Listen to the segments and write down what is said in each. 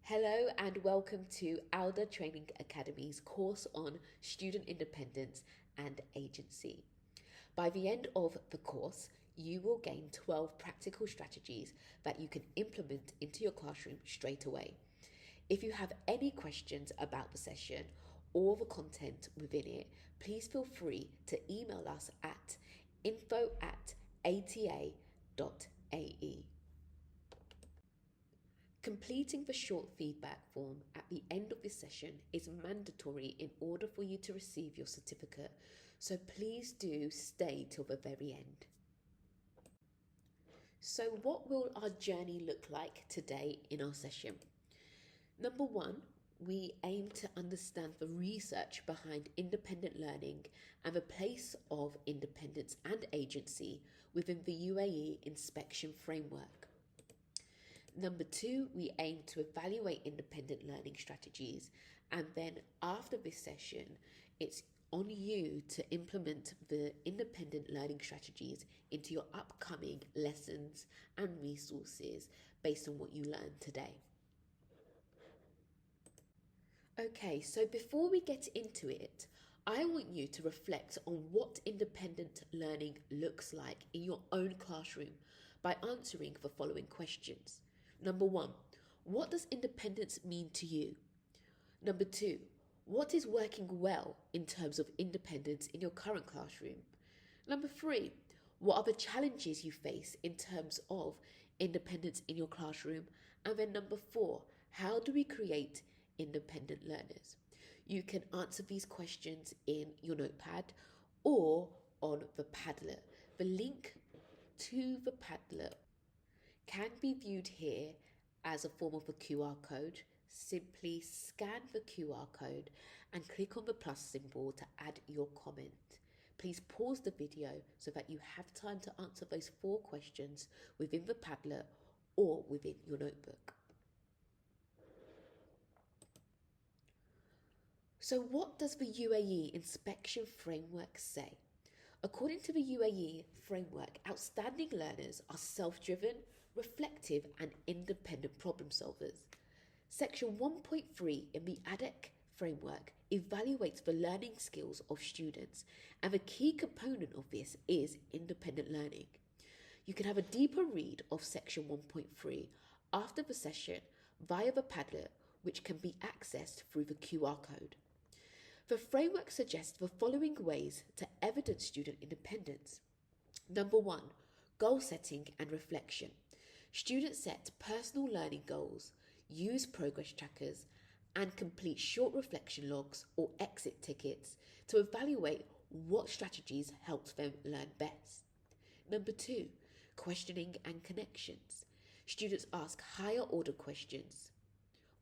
Hello and welcome to Aldar Training Academy's course on student independence and agency. By the end of the course, you will gain 12 practical strategies that you can implement into your classroom straight away. If you have any questions about the session or the content within it, please feel free to email us at info@ata.ae. Completing the short feedback form at the end of this session is mandatory in order for you to receive your certificate, so please do stay till the very end. So what will our journey look like today in our session? Number one, we aim to understand the research behind independent learning and the place of independence and agency within the UAE Inspection Framework. Number two, we aim to evaluate independent learning strategies, and then after this session, it's on you to implement the independent learning strategies into your upcoming lessons and resources based on what you learned today. Okay, so before we get into it, I want you to reflect on what independent learning looks like in your own classroom by answering the following questions. Number one, what does independence mean to you? Number two, what is working well in terms of independence in your current classroom? Number three, what are the challenges you face in terms of independence in your classroom? And then number four, how do we create independent learners? You can answer these questions in your notepad or on the Padlet. The link to the Padlet can be viewed here as a form of a QR code. Simply scan the QR code and click on the plus symbol to add your comment. Please pause the video so that you have time to answer those 4 questions within the Padlet or within your notebook. So what does the UAE Inspection Framework say? According to the UAE framework, outstanding learners are self-driven, reflective and independent problem solvers. Section 1.3 in the ADEC framework evaluates the learning skills of students, and the key component of this is independent learning. You can have a deeper read of section 1.3 after the session via the Padlet, which can be accessed through the QR code. The framework suggests the following ways to evidence student independence. Number one, goal setting and reflection. Students set personal learning goals, use progress trackers, and complete short reflection logs or exit tickets to evaluate what strategies helped them learn best. Number two, questioning and connections. Students ask higher order questions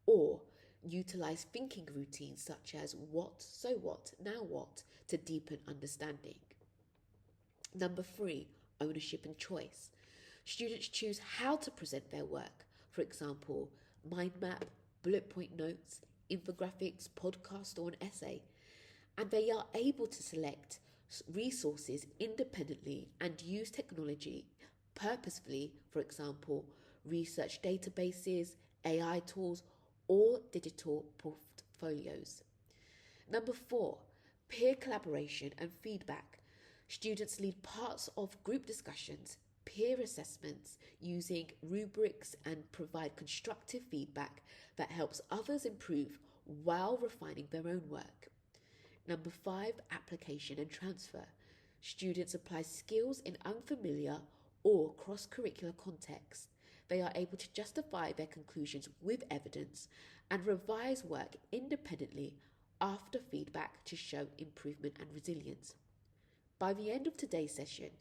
or utilize thinking routines such as what, so what, now what to deepen understanding. Number three, ownership and choice. Students choose how to present their work, for example, mind map, bullet point notes, infographics, podcast or an essay, and they are able to select resources independently and use technology purposefully, for example, research databases, AI tools, or digital portfolios. Number four, peer collaboration and feedback. Students lead parts of group discussions, peer assessments using rubrics and provide constructive feedback that helps others improve while refining their own work. Number five, application and transfer. Students apply skills in unfamiliar or cross-curricular contexts. They are able to justify their conclusions with evidence and revise work independently after feedback to show improvement and resilience. By the end of today's session,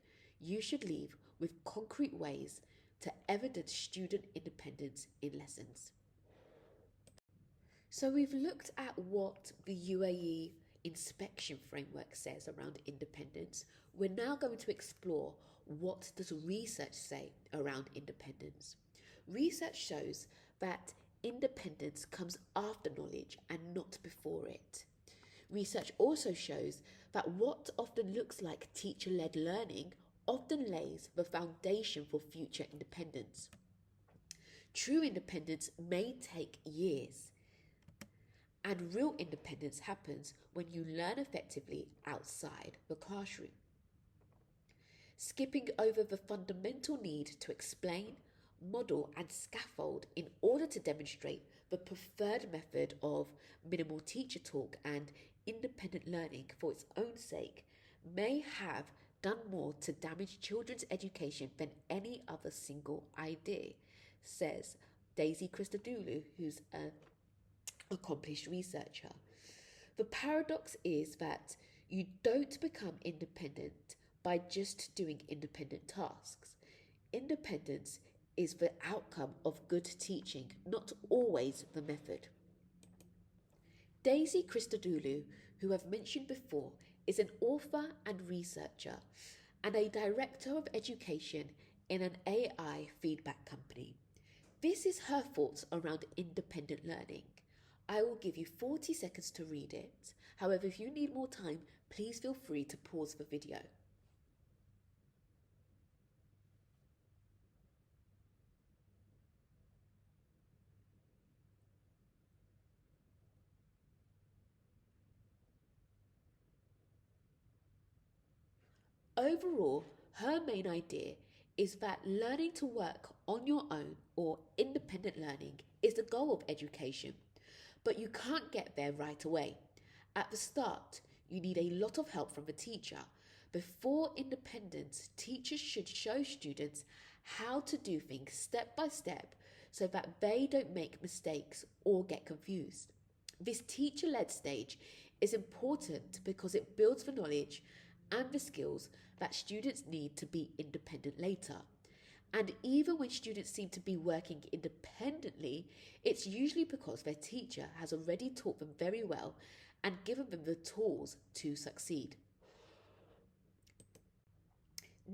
you should leave with concrete ways to evidence student independence in lessons. So we've looked at what the UAE Inspection Framework says around independence. We're now going to explore what does research say around independence. Research shows that independence comes after knowledge and not before it. Research also shows that what often looks like teacher-led learning often lays the foundation for future independence. True independence may take years, and real independence happens when you learn effectively outside the classroom. Skipping over the fundamental need to explain, model, and scaffold in order to demonstrate the preferred method of minimal teacher talk and independent learning for its own sake may have done more to damage children's education than any other single idea, says Daisy Christodoulou, who's an accomplished researcher. The paradox is that you don't become independent by just doing independent tasks. Independence is the outcome of good teaching, not always the method. Daisy Christodoulou, who I've mentioned before, is an author and researcher and a director of education in an AI feedback company. This is her thoughts around independent learning. I will give you 40 seconds to read it. However, if you need more time, please feel free to pause the video. Overall, her main idea is that learning to work on your own or independent learning is the goal of education, but you can't get there right away. At the start, you need a lot of help from the teacher. Before independence, teachers should show students how to do things step by step so that they don't make mistakes or get confused. This teacher-led stage is important because it builds the knowledge and the skills that students need to be independent later. And even when students seem to be working independently, it's usually because their teacher has already taught them very well and given them the tools to succeed.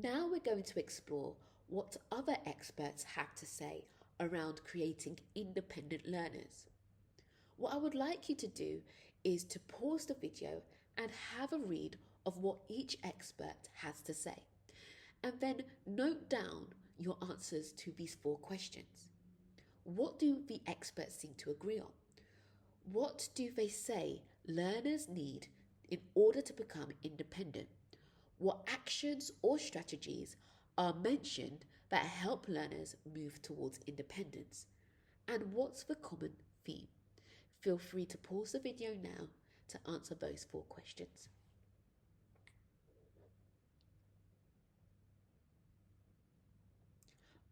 Now we're going to explore what other experts have to say around creating independent learners. What I would like you to do is to pause the video and have a read of what each expert has to say, and then note down your answers to these 4 questions. What do the experts seem to agree on? What do they say learners need in order to become independent? What actions or strategies are mentioned that help learners move towards independence? And what's the common theme? Feel free to pause the video now to answer those 4 questions.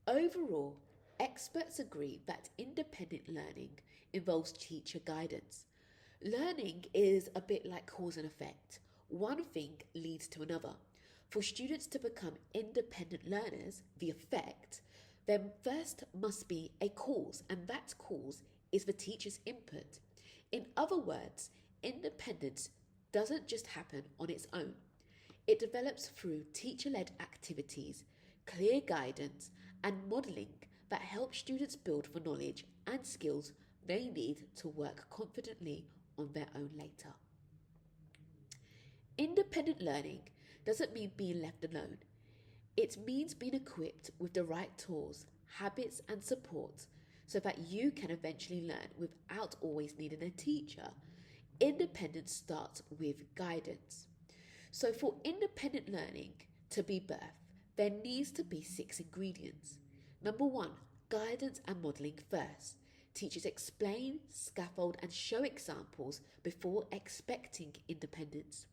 Overall, experts agree that independent learning involves teacher guidance. Learning is a bit like cause and effect. One thing leads to another. For students to become independent learners, the effect, there first must be a cause, and that cause is the teacher's input. In other words, independence doesn't just happen on its own. It develops through teacher-led activities, clear guidance, and modelling that help students build the knowledge and skills they need to work confidently on their own later. Independent learning doesn't mean being left alone. It means being equipped with the right tools, habits, and support so that you can eventually learn without always needing a teacher. Independence starts with guidance. So for independent learning to be birthed, there needs to be 6 ingredients. Number 1, guidance and modelling first. Teachers explain, scaffold, and show examples before expecting independence.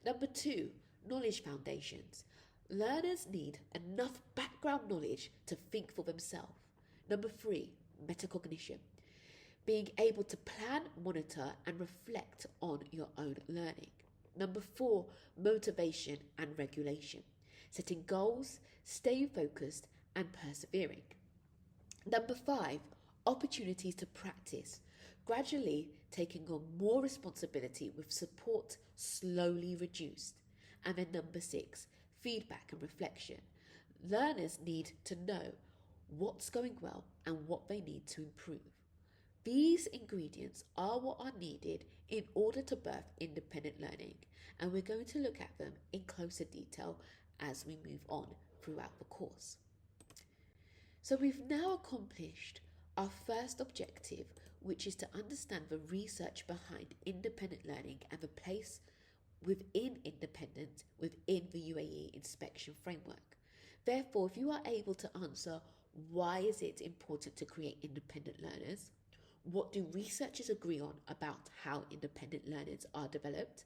Number 2, knowledge foundations. Learners need enough background knowledge to think for themselves. Number 3, metacognition. Being able to plan, monitor, and reflect on your own learning. Number 4, motivation and regulation. Setting goals, staying focused, and persevering. Number 5, opportunities to practice. Gradually taking on more responsibility with support slowly reduced. And then number 6, feedback and reflection. Learners need to know what's going well and what they need to improve. These ingredients are what are needed in order to birth independent learning, and we're going to look at them in closer detail as we move on throughout the course. So we've now accomplished Our first objective, which is to understand the research behind independent learning and the place within independence within the UAE Inspection Framework. Therefore, if you are able to answer why is it important to create independent learners, what do researchers agree on about how independent learners are developed,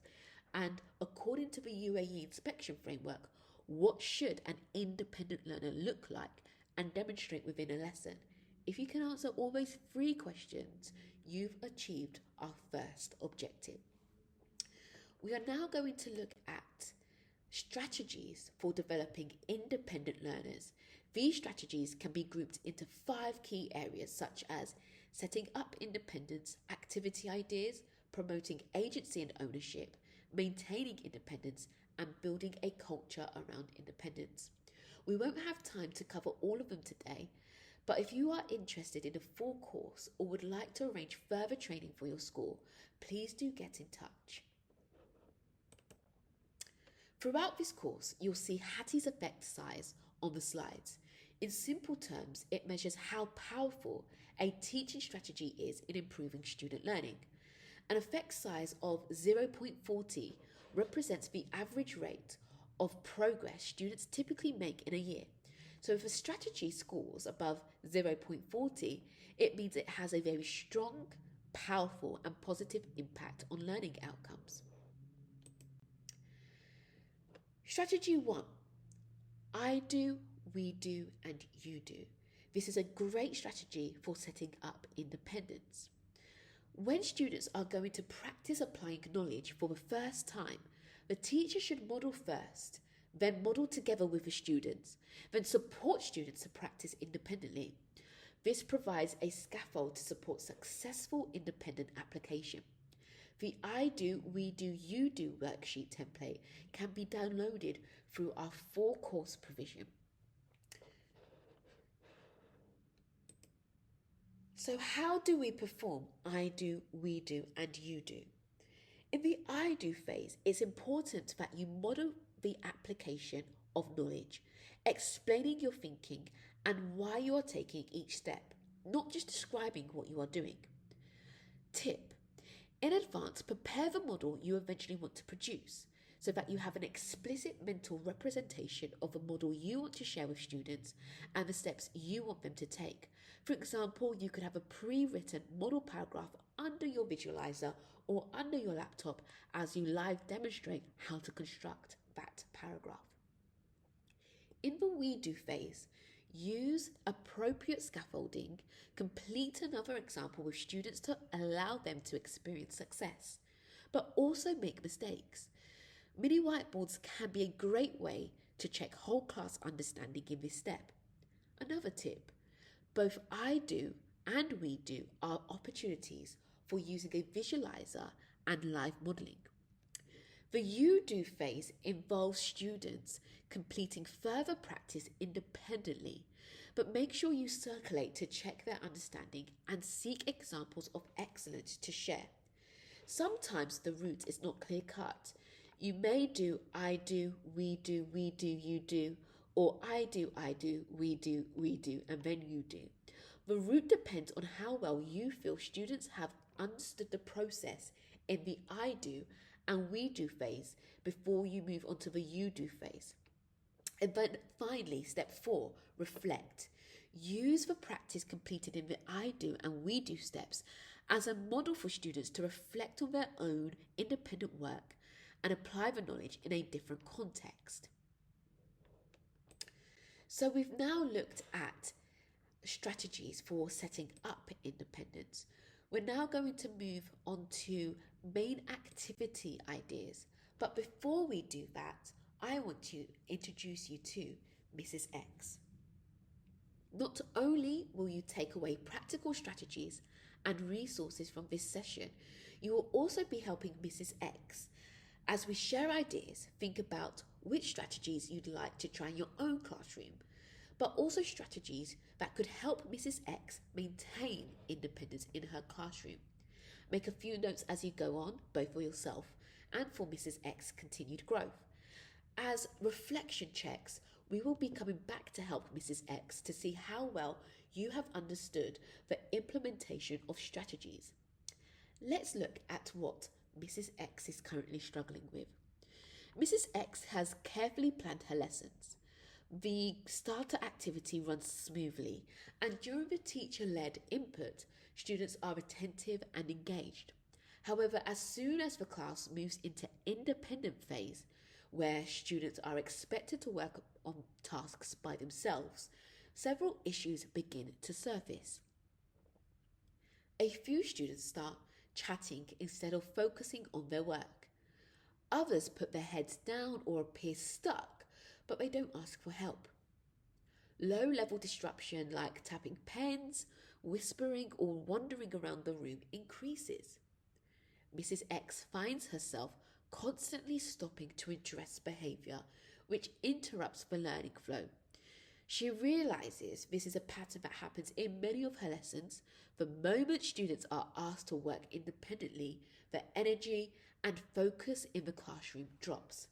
and according to the UAE Inspection Framework, what should an independent learner look like and demonstrate within a lesson? If you can answer all those three questions, you've achieved our first objective. We are now going to look at strategies for developing independent learners. These strategies can be grouped into 5 key areas, such as setting up independence, activity ideas, promoting agency and ownership, maintaining independence, and building a culture around independence. We won't have time to cover all of them today, but if you are interested in a full course or would like to arrange further training for your school, please do get in touch. Throughout this course, you'll see Hattie's effect size on the slides. In simple terms, it measures how powerful a teaching strategy is in improving student learning. An effect size of 0.40 represents the average rate of progress students typically make in a year. So if a strategy scores above 0.40, it means it has a very strong, powerful, and positive impact on learning outcomes. Strategy 1. I do, we do, and you do. This is a great strategy for setting up independence. When students are going to practice applying knowledge for the first time, the teacher should model first, then model together with the students, then support students to practice independently. This provides a scaffold to support successful independent application. The I do, we do, you do worksheet template can be downloaded through our full course provision. So how do we perform I do, we do, and you do? In the I do phase, it's important that you model the application of knowledge, explaining your thinking and why you are taking each step, not just describing what you are doing. Tip: in advance, prepare the model you eventually want to produce so that you have an explicit mental representation of the model you want to share with students and the steps you want them to take. For example, you could have a pre-written model paragraph under your visualizer or under your laptop as you live demonstrate how to construct that paragraph. In the we do phase, use appropriate scaffolding, complete another example with students to allow them to experience success, but also make mistakes. Mini whiteboards can be a great way to check whole class understanding in this step. Another tip: both I do and we do are opportunities for using a visualizer and live modelling. The you do phase involves students completing further practice independently, but make sure you circulate to check their understanding and seek examples of excellence to share. Sometimes the route is not clear cut. You may do I do, we do, you do, or I do, we do, and then you do. The route depends on how well you feel students have understood the process in the I do and we do phase before you move on to the you do phase. And then finally, step 4, reflect. Use the practice completed in the I do and we do steps as a model for students to reflect on their own independent work and apply the knowledge in a different context. So we've now looked at strategies for setting up independence. We're now going to move on to main activity ideas. But before we do that, I want to introduce you to Mrs. X. Not only will you take away practical strategies and resources from this session, you will also be helping Mrs. X. As we share ideas, think about which strategies you'd like to try in your own classroom, but also strategies that could help Mrs. X maintain independence in her classroom. Make a few notes as you go on, both for yourself and for Mrs. X's continued growth. As reflection checks, we will be coming back to help Mrs. X to see how well you have understood the implementation of strategies. Let's look at what Mrs. X is currently struggling with. Mrs. X has carefully planned her lessons. The starter activity runs smoothly, and during the teacher-led input, students are attentive and engaged. However, as soon as the class moves into independent phase, where students are expected to work on tasks by themselves, several issues begin to surface. A few students start chatting instead of focusing on their work. Others put their heads down or appear stuck, but they don't ask for help. Low-level disruption like tapping pens, whispering, or wandering around the room increases. Mrs. X finds herself constantly stopping to address behaviour, which interrupts the learning flow. She realises this is a pattern that happens in many of her lessons. The moment students are asked to work independently, the energy and focus in the classroom drops.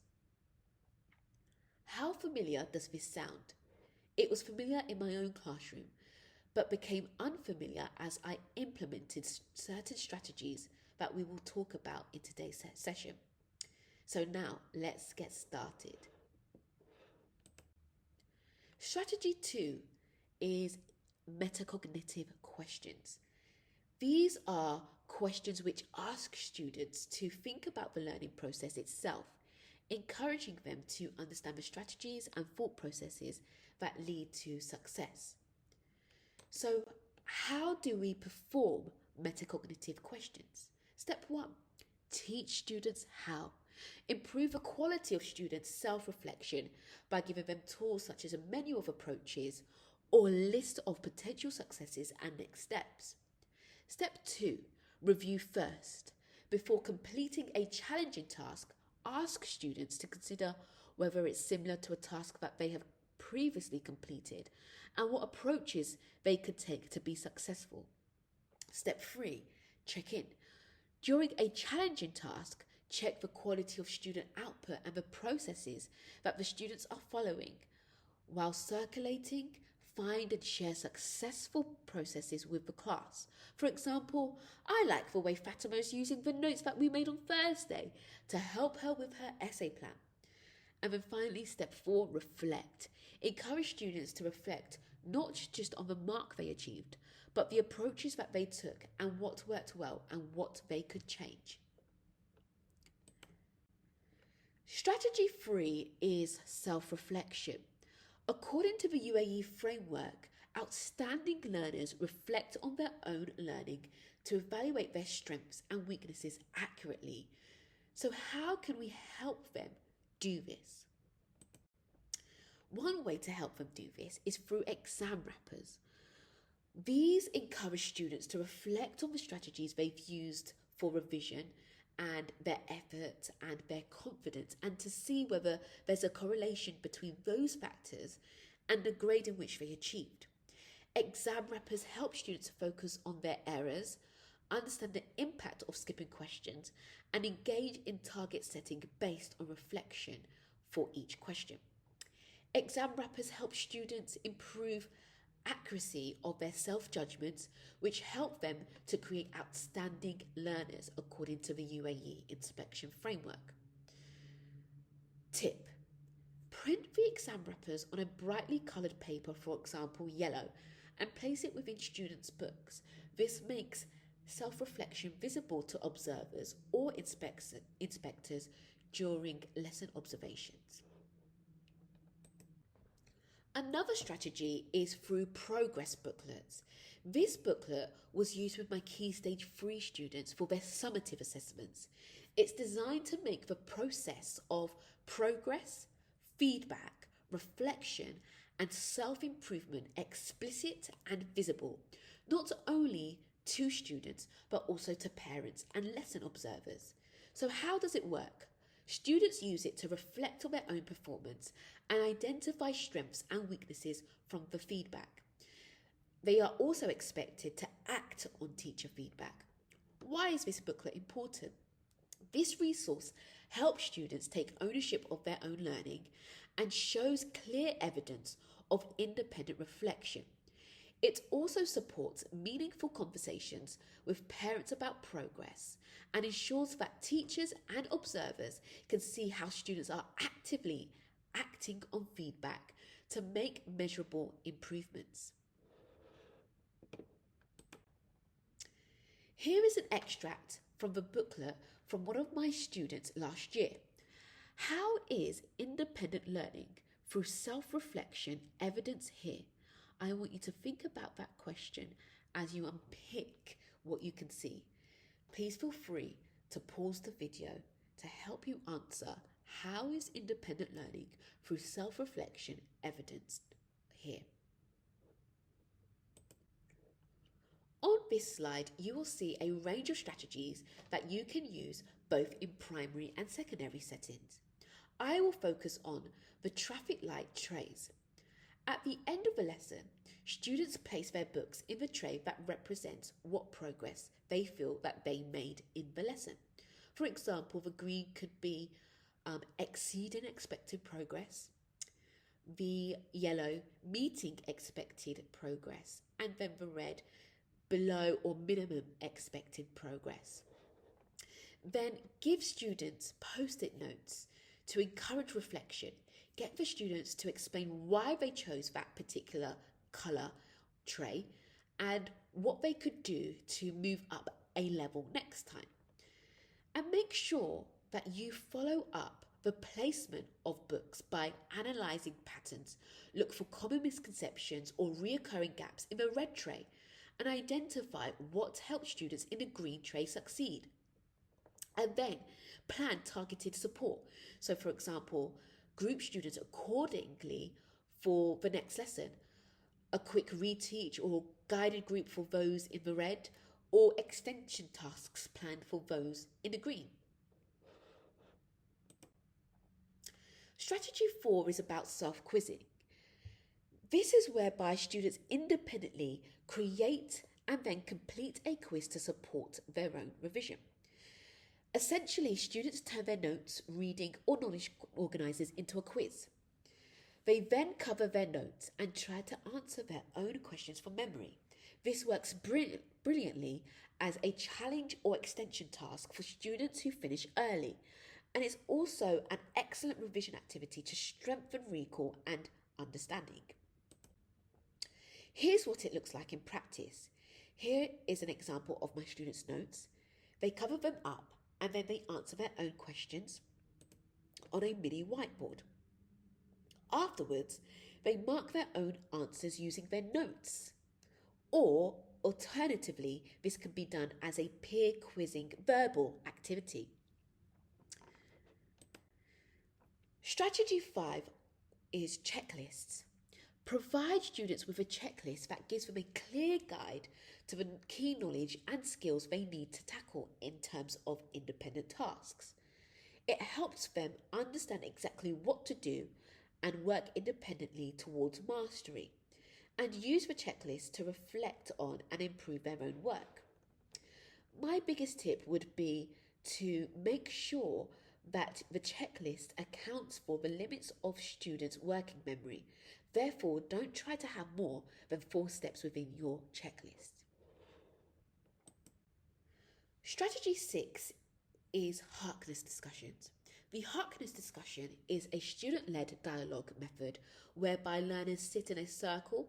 How familiar does this sound? It was familiar in my own classroom, but became unfamiliar as I implemented certain strategies that we will talk about in today's session. So now let's get started. Strategy 2 is metacognitive questions. These are questions which ask students to think about the learning process itself, encouraging them to understand the strategies and thought processes that lead to success. So, how do we perform metacognitive questions? Step 1, teach students how. Improve the quality of students' self-reflection by giving them tools such as a menu of approaches or a list of potential successes and next steps. Step 2, review first. Before completing a challenging task, ask students to consider whether it's similar to a task that they have previously completed and what approaches they could take to be successful. Step 3, check in. During a challenging task, check the quality of student output and the processes that the students are following. While circulating, find and share successful processes with the class. For example, I like the way Fatima is using the notes that we made on Thursday to help her with her essay plan. And then finally, step 4, reflect. Encourage students to reflect not just on the mark they achieved, but the approaches that they took and what worked well and what they could change. Strategy 3 is self-reflection. According to the UAE framework, outstanding learners reflect on their own learning to evaluate their strengths and weaknesses accurately. So how can we help them do this? One way to help them do this is through exam wrappers. These encourage students to reflect on the strategies they've used for revision and their effort and their confidence, and to see whether there's a correlation between those factors and the grade in which they achieved. Exam wrappers help students focus on their errors, understand the impact of skipping questions, and engage in target setting based on reflection for each question. Exam wrappers help students improve accuracy of their self-judgments, which help them to create outstanding learners according to the UAE Inspection Framework. Tip: print the exam wrappers on a brightly coloured paper, for example yellow, and place it within students' books. This makes self-reflection visible to observers or inspectors during lesson observations. Another strategy is through progress booklets. This booklet was used with my Key Stage 3 students for their summative assessments. It's designed to make the process of progress, feedback, reflection, and self-improvement explicit and visible, not only to students, but also to parents and lesson observers. So how does it work? Students use it to reflect on their own performance and identify strengths and weaknesses from the feedback. They are also expected to act on teacher feedback. Why is this booklet important? This resource helps students take ownership of their own learning and shows clear evidence of independent reflection. It also supports meaningful conversations with parents about progress and ensures that teachers and observers can see how students are actively acting on feedback to make measurable improvements. Here is an extract from the booklet from one of my students last year. How is independent learning through self-reflection evidence here? I want you to think about that question as you unpick what you can see. Please feel free to pause the video to help you answer how is independent learning through self-reflection evidenced here. On this slide, you will see a range of strategies that you can use both in primary and secondary settings. I will focus on the traffic light trays. At the end of the lesson, students place their books in the tray that represents what progress they feel that they made in the lesson. For example, the green could be exceeding expected progress, the yellow meeting expected progress, and then the red below or minimum expected progress. Then give students post-it notes to encourage reflection. Get the students to explain why they chose that particular colour tray and what they could do to move up a level next time. And make sure that you follow up the placement of books by analysing patterns. Look for common misconceptions or reoccurring gaps in the red tray and identify what helped students in the green tray succeed. And then plan targeted support. So for example, group students accordingly for the next lesson, a quick reteach or guided group for those in the red, or extension tasks planned for those in the green. Strategy 4 is about self-quizzing. This is whereby students independently create and then complete a quiz to support their own revision. Essentially, students turn their notes, reading or knowledge organisers into a quiz. They then cover their notes and try to answer their own questions from memory. This works brilliantly as a challenge or extension task for students who finish early, and it's also an excellent revision activity to strengthen recall and understanding. Here's what it looks like in practice. Here is an example of my students' notes. They cover them up and then they answer their own questions on a mini whiteboard. Afterwards, they mark their own answers using their notes. Or, alternatively, this can be done as a peer quizzing verbal activity. Strategy 5 is checklists. Provide students with a checklist that gives them a clear guide to the key knowledge and skills they need to tackle in terms of independent tasks. It helps them understand exactly what to do and work independently towards mastery, and use the checklist to reflect on and improve their own work. My biggest tip would be to make sure that the checklist accounts for the limits of students' working memory. Therefore, don't try to have more than 4 steps within your checklist. Strategy 6 is Harkness discussions. The Harkness discussion is a student-led dialogue method whereby learners sit in a circle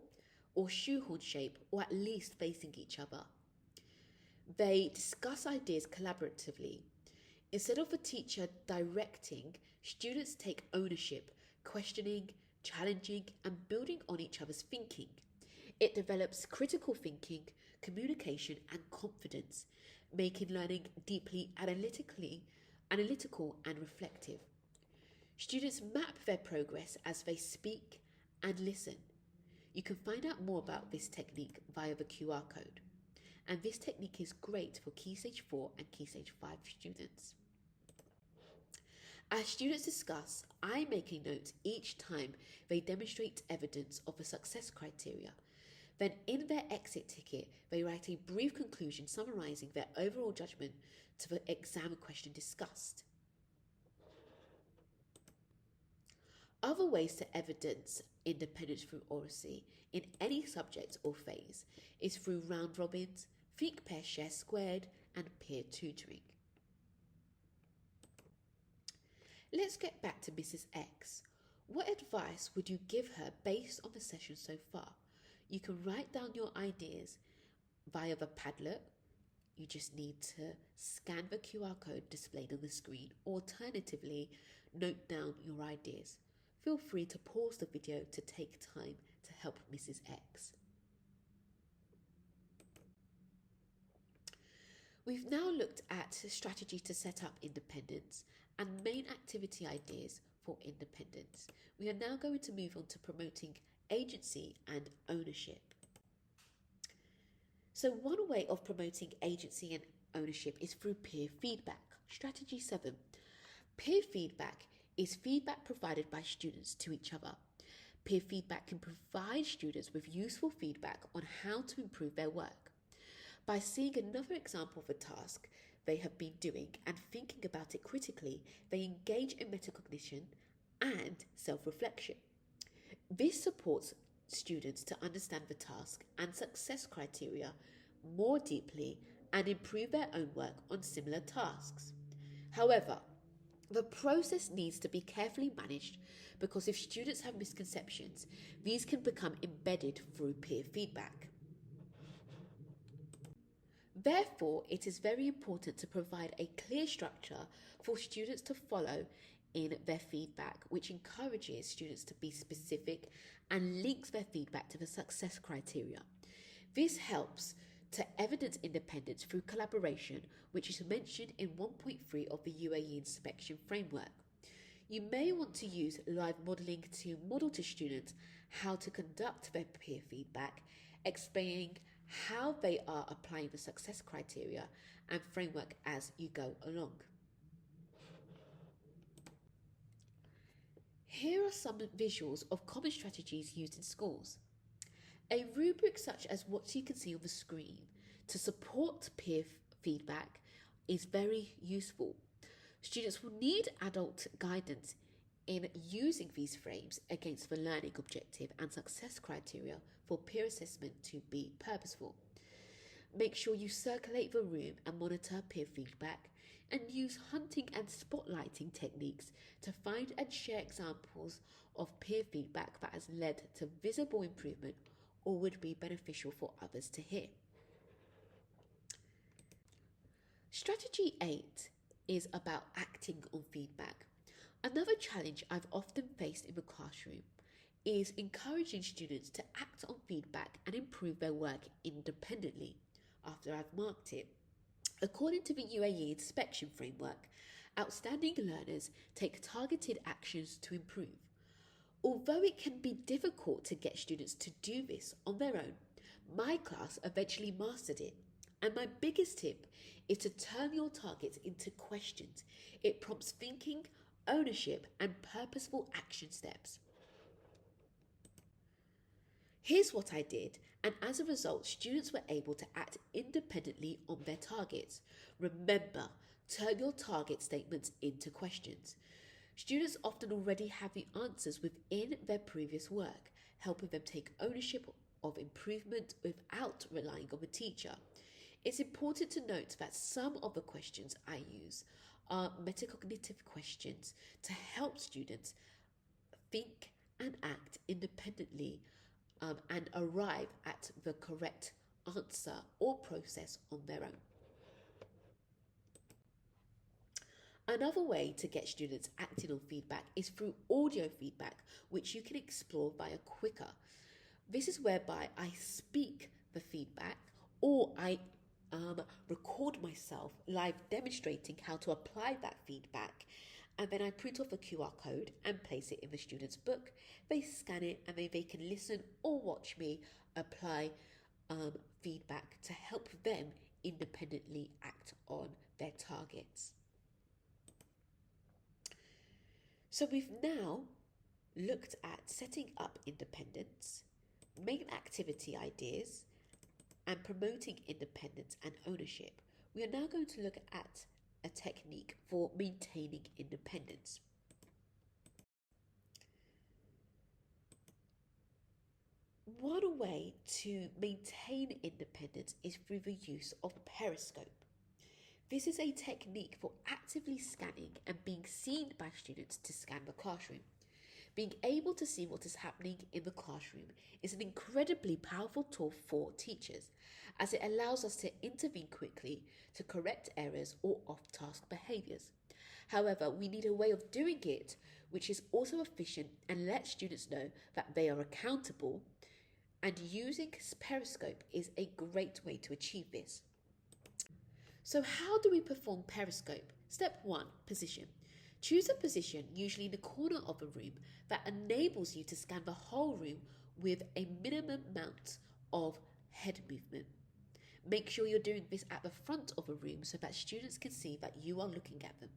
or shoehorn shape, or at least facing each other. They discuss ideas collaboratively. Instead of the teacher directing, students take ownership, questioning, challenging, and building on each other's thinking. It develops critical thinking, communication, and confidence, making learning deeply analytical and reflective. Students map their progress as they speak and listen. You can find out more about this technique via the QR code. And this technique is great for Key Stage 4 and Key Stage 5 students. As students discuss, I make a note each time they demonstrate evidence of the success criteria. Then in their exit ticket, they write a brief conclusion summarising their overall judgment to the exam question discussed. Other ways to evidence independence through oracy in any subject or phase is through round robins, think, pair, share squared, and peer tutoring. Let's get back to Mrs. X. What advice would you give her based on the session so far? You can write down your ideas via the Padlet. You just need to scan the QR code displayed on the screen. Alternatively, note down your ideas. Feel free to pause the video to take time to help Mrs. X. We've now looked at strategies to set up independence and main activity ideas for independence. We are now going to move on to promoting agency and ownership. So one way of promoting agency and ownership is through peer feedback. Strategy 7. Peer feedback is feedback provided by students to each other. Peer feedback can provide students with useful feedback on how to improve their work. By seeing another example of a task they have been doing and thinking about it critically, they engage in metacognition and self-reflection. This supports students to understand the task and success criteria more deeply and improve their own work on similar tasks. However, the process needs to be carefully managed because if students have misconceptions, these can become embedded through peer feedback. Therefore, it is very important to provide a clear structure for students to follow in their feedback, which encourages students to be specific and links their feedback to the success criteria. This helps to evidence independence through collaboration, which is mentioned in 1.3 of the UAE Inspection Framework. You may want to use live modelling to model to students how to conduct their peer feedback, explaining how they are applying the success criteria and framework as you go along. Here are some visuals of common strategies used in schools. A rubric such as what you can see on the screen to support peer feedback is very useful. Students will need adult guidance in using these frames against the learning objective and success criteria for peer assessment to be purposeful. Make sure you circulate the room and monitor peer feedback, and use hunting and spotlighting techniques to find and share examples of peer feedback that has led to visible improvement or would be beneficial for others to hear. Strategy 8 is about acting on feedback. Another challenge I've often faced in the classroom is encouraging students to act on feedback and improve their work independently after I've marked it. According to the UAE Inspection Framework, outstanding learners take targeted actions to improve. Although it can be difficult to get students to do this on their own, my class eventually mastered it. And my biggest tip is to turn your targets into questions. It prompts thinking, ownership, and purposeful action steps. Here's what I did, and as a result, students were able to act independently on their targets. Remember, turn your target statements into questions. Students often already have the answers within their previous work, helping them take ownership of improvement without relying on the teacher. It's important to note that some of the questions I use are metacognitive questions to help students think and act independently and arrive at the correct answer or process on their own. Another way to get students acting on feedback is through audio feedback, which you can explore via Quicker. This is whereby I speak the feedback or I record myself live demonstrating how to apply that feedback, and then I print off a QR code and place it in the student's book. They scan it and then they can listen or watch me apply feedback to help them independently act on their targets. So we've now looked at setting up independence, main activity ideas, and promoting independence and ownership, we are now going to look at a technique for maintaining independence. One way to maintain independence is through the use of periscope. This is a technique for actively scanning and being seen by students to scan the classroom. Being able to see what is happening in the classroom is an incredibly powerful tool for teachers, as it allows us to intervene quickly to correct errors or off-task behaviours. However, we need a way of doing it which is also efficient and lets students know that they are accountable, and using Periscope is a great way to achieve this. So how do we perform Periscope? Step 1, position. Choose a position, usually in the corner of a room, that enables you to scan the whole room with a minimum amount of head movement. Make sure you're doing this at the front of a room so that students can see that you are looking at them.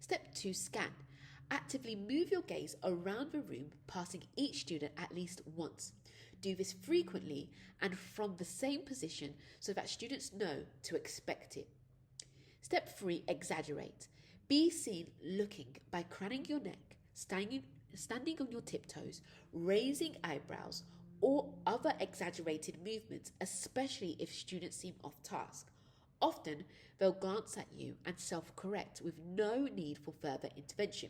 Step 2, scan. Actively move your gaze around the room, passing each student at least once. Do this frequently and from the same position so that students know to expect it. Step 3, exaggerate. Be seen looking by craning your neck, standing on your tiptoes, raising eyebrows, or other exaggerated movements, especially if students seem off task. Often, they'll glance at you and self-correct with no need for further intervention.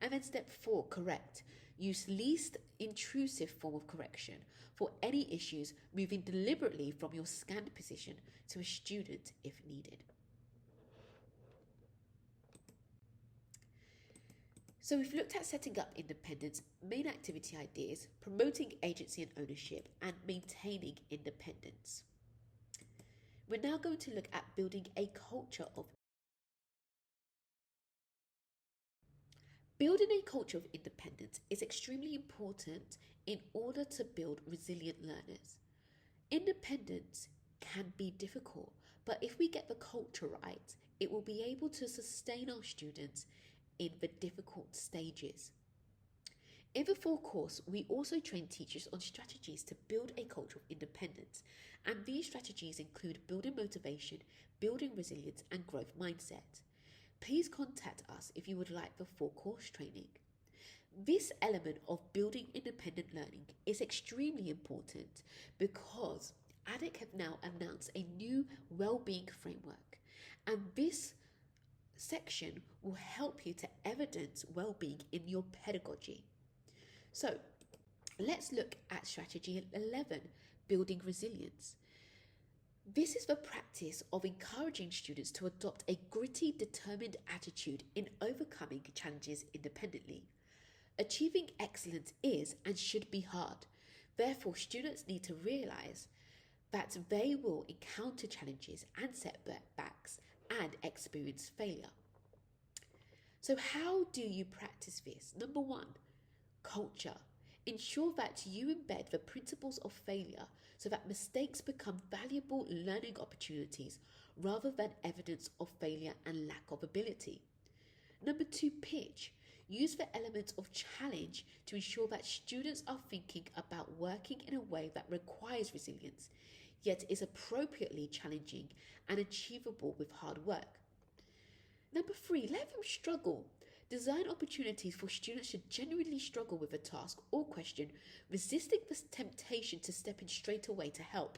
And then step 4, correct. Use least intrusive form of correction for any issues, moving deliberately from your scanned position to a student if needed. So we've looked at setting up independence, main activity ideas, promoting agency and ownership, and maintaining independence. We're now going to look at building a culture of independence is extremely important in order to build resilient learners. Independence can be difficult, but if we get the culture right, it will be able to sustain our students in the difficult stages. In the full course, we also train teachers on strategies to build a culture of independence, and these strategies include building motivation, building resilience, and growth mindset. Please contact us if you would like the full course training. This element of building independent learning is extremely important because ADEC have now announced a new well-being framework, and this section will help you to evidence well-being in your pedagogy. So let's look at strategy 11, building resilience. This is the practice of encouraging students to adopt a gritty, determined attitude in overcoming challenges independently. Achieving excellence is and should be hard. Therefore, students need to realize that they will encounter challenges and setbacks and experience failure. So how do you practice this? Number 1, culture. Ensure that you embed the principles of failure so that mistakes become valuable learning opportunities rather than evidence of failure and lack of ability. Number 2, pitch. Use the elements of challenge to ensure that students are thinking about working in a way that requires resilience, yet is appropriately challenging and achievable with hard work. Number 3, let them struggle. Design opportunities for students to genuinely struggle with a task or question, resisting the temptation to step in straight away to help.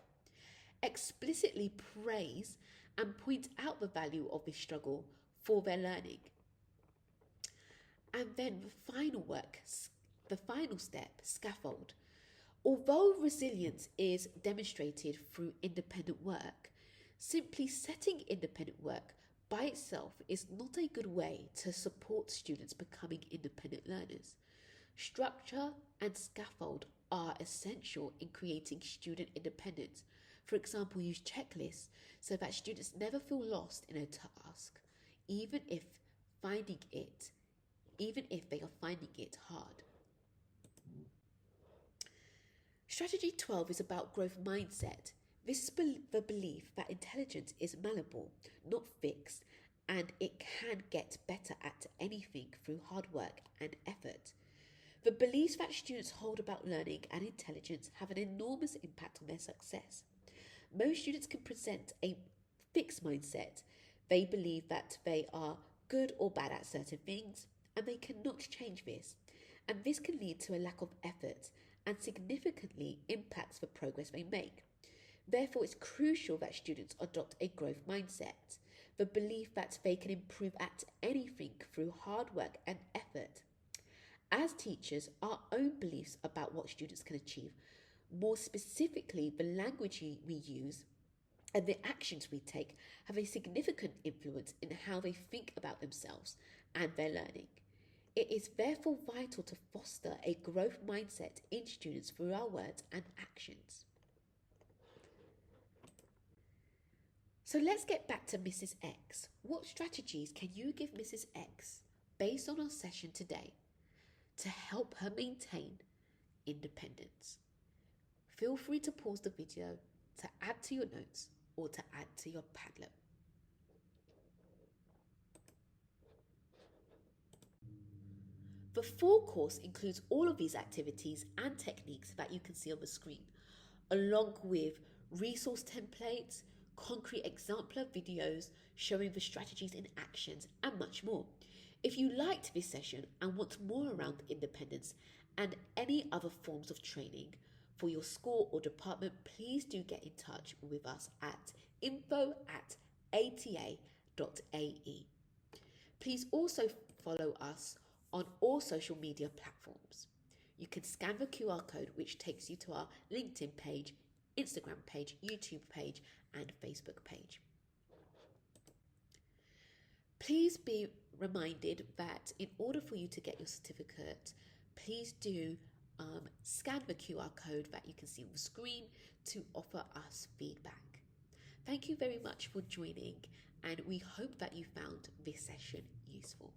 Explicitly praise and point out the value of this struggle for their learning. And then the final step, scaffold. Although resilience is demonstrated through independent work, simply setting independent work by itself is not a good way to support students becoming independent learners. Structure and scaffold are essential in creating student independence. For example, use checklists so that students never feel lost in a task, even if they are finding it hard. Strategy 12 is about growth mindset. This is the belief that intelligence is malleable, not fixed, and it can get better at anything through hard work and effort. The beliefs that students hold about learning and intelligence have an enormous impact on their success. Most students can present a fixed mindset. They believe that they are good or bad at certain things, and they cannot change this. And this can lead to a lack of effort and significantly impacts the progress they make. Therefore, it's crucial that students adopt a growth mindset, the belief that they can improve at anything through hard work and effort. As teachers, our own beliefs about what students can achieve, more specifically the language we use and the actions we take, have a significant influence in how they think about themselves and their learning. It is therefore vital to foster a growth mindset in students through our words and actions. So let's get back to Mrs. X. What strategies can you give Mrs. X based on our session today to help her maintain independence? Feel free to pause the video to add to your notes or to add to your Padlet. The full course includes all of these activities and techniques that you can see on the screen, along with resource templates, concrete exemplar videos showing the strategies in actions, and much more. If you liked this session and want more around independence and any other forms of training for your school or department, please do get in touch with us at info@ata.ae. Please also follow us on all social media platforms. You can scan the QR code which takes you to our LinkedIn page, Instagram page, YouTube page, and Facebook page. Please be reminded that in order for you to get your certificate, please do scan the QR code that you can see on the screen to offer us feedback. Thank you very much for joining, and we hope that you found this session useful.